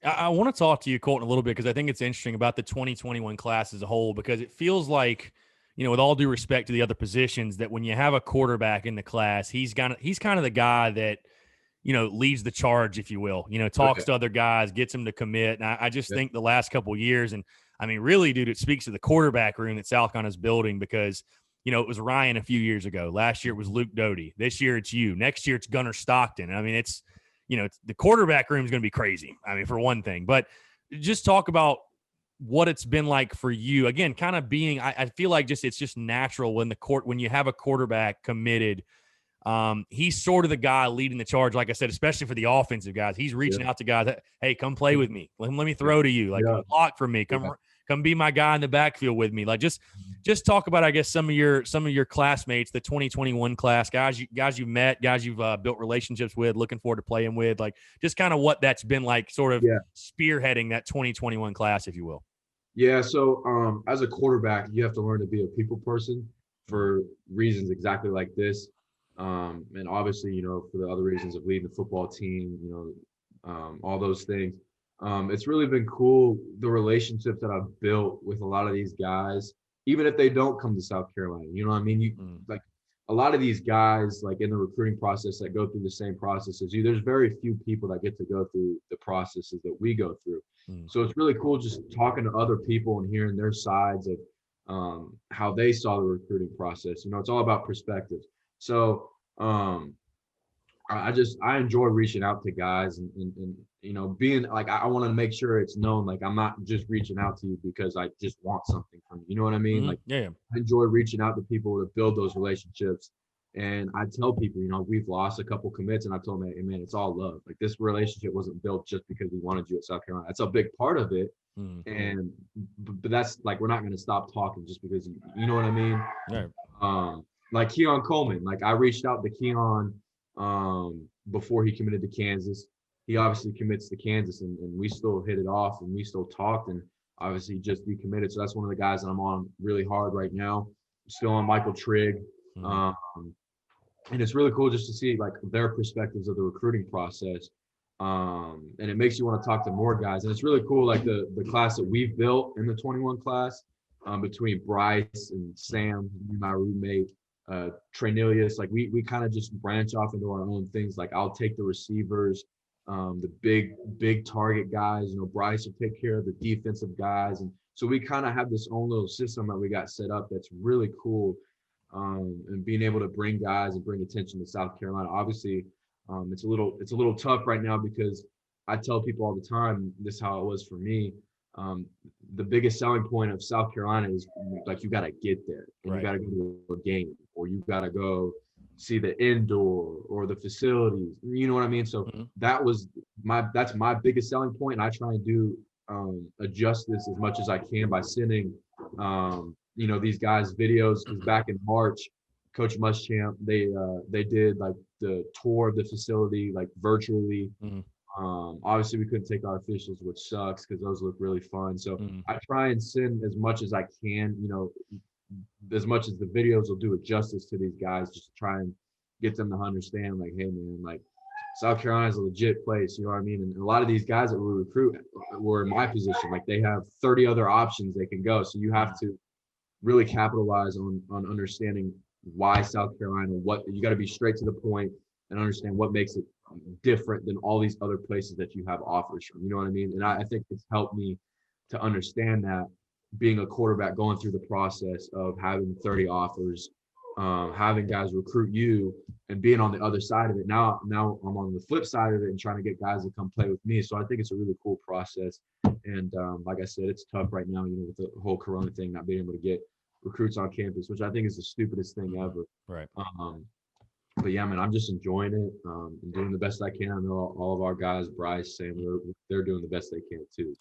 I want to talk to you, Colton, a little bit because I think it's interesting about the 2021 class as a whole, because it feels like, with all due respect to the other positions, that when you have a quarterback in the class, he's kind of the guy that, leads the charge, if you will, talks Okay. to other guys, gets them to commit. And I just Yeah. think the last couple of years, and I mean, really, dude, it speaks to the quarterback room that South Carolina's building because, it was Ryan a few years ago. Last year it was Luke Doty. This year it's you. Next year it's Gunnar Stockton. I mean, the quarterback room is going to be crazy. I mean, for one thing, but just talk about what it's been like for you. Again, kind of being, I feel like it's just natural when you have a quarterback committed. He's sort of the guy leading the charge, like I said, especially for the offensive guys. He's Yeah. reaching out to guys that, hey, come play with me. Let me Yeah. throw to you. Like, Yeah. come block for me. Yeah. Come be my guy in the backfield with me. Like, just talk about, I guess, some of your classmates, the 2021 class, guys you met, guys you've built relationships with, looking forward to playing with, like just kind of what that's been like, sort of Yeah. spearheading that 2021 class, if you will. Yeah. So as a quarterback, you have to learn to be a people person for reasons exactly like this. And obviously, for the other reasons of leading the football team, all those things. It's really been cool, the relationships that I've built with a lot of these guys, even if they don't come to South Carolina. You know what I mean? Like a lot of these guys, like in the recruiting process that go through the same process as you, there's very few people that get to go through the processes that we go through. So it's really cool just talking to other people and hearing their sides of how they saw the recruiting process. It's all about perspective. So I enjoy reaching out to guys and being like, I want to make sure it's known, like I'm not just reaching out to you because I just want something from you. You know what I mean? Like Yeah. I enjoy reaching out to people to build those relationships. And I tell people, we've lost a couple commits, and I told them, hey, man, it's all love. Like this relationship wasn't built just because we wanted you at South Carolina. That's a big part of it. And but that's like, we're not going to stop talking just because you know what I mean? Yeah. Like Keon Coleman, like I reached out to Keon before he committed to Kansas. He obviously commits to Kansas, and we still hit it off, and we still talked, and obviously just decommitted. So that's one of the guys that I'm on really hard right now. Still on Michael Trigg. And it's really cool just to see like their perspectives of the recruiting process. And it makes you want to talk to more guys. And it's really cool, like the class that we've built in the 21 class, between Bryce and Sam, my roommate, Trainelius, like we kind of just branch off into our own things. Like I'll take the receivers, the big target guys, Bryce will take care of the defensive guys. And so we kind of have this own little system that we got set up that's really cool. And being able to bring guys and bring attention to South Carolina. Obviously, it's a little tough right now because I tell people all the time, this is how it was for me. The biggest selling point of South Carolina is like you got to get there, and you got to go to a game, or you got to go see the indoor or the facilities. You know what I mean? So that's my biggest selling point, and I try and do adjust this as much as I can by sending these guys videos, because back in March, Coach Muschamp, they did like the tour of the facility like virtually. Obviously we couldn't take our officials, which sucks because those look really fun. So I try and send as much as I can, as much as the videos will do it justice to these guys, just to try and get them to understand, like, hey man, like South Carolina is a legit place, you know what I mean? And a lot of these guys that we recruit were in my position, like they have 30 other options they can go. So you have to really capitalize on understanding why South Carolina, what you got to be straight to the point and understand what makes it different than all these other places that you have offers from. You know what I mean? And I think it's helped me to understand that, being a quarterback, going through the process of having 30 offers, having guys recruit you, and being on the other side of it. Now I'm on the flip side of it and trying to get guys to come play with me. So I think it's a really cool process. And like I said, it's tough right now, with the whole Corona thing, not being able to get recruits on campus, which I think is the stupidest thing ever. Right. But yeah, man, I'm just enjoying it, and doing the best I can. I know all of our guys, Bryce, Sam, they're doing the best they can too.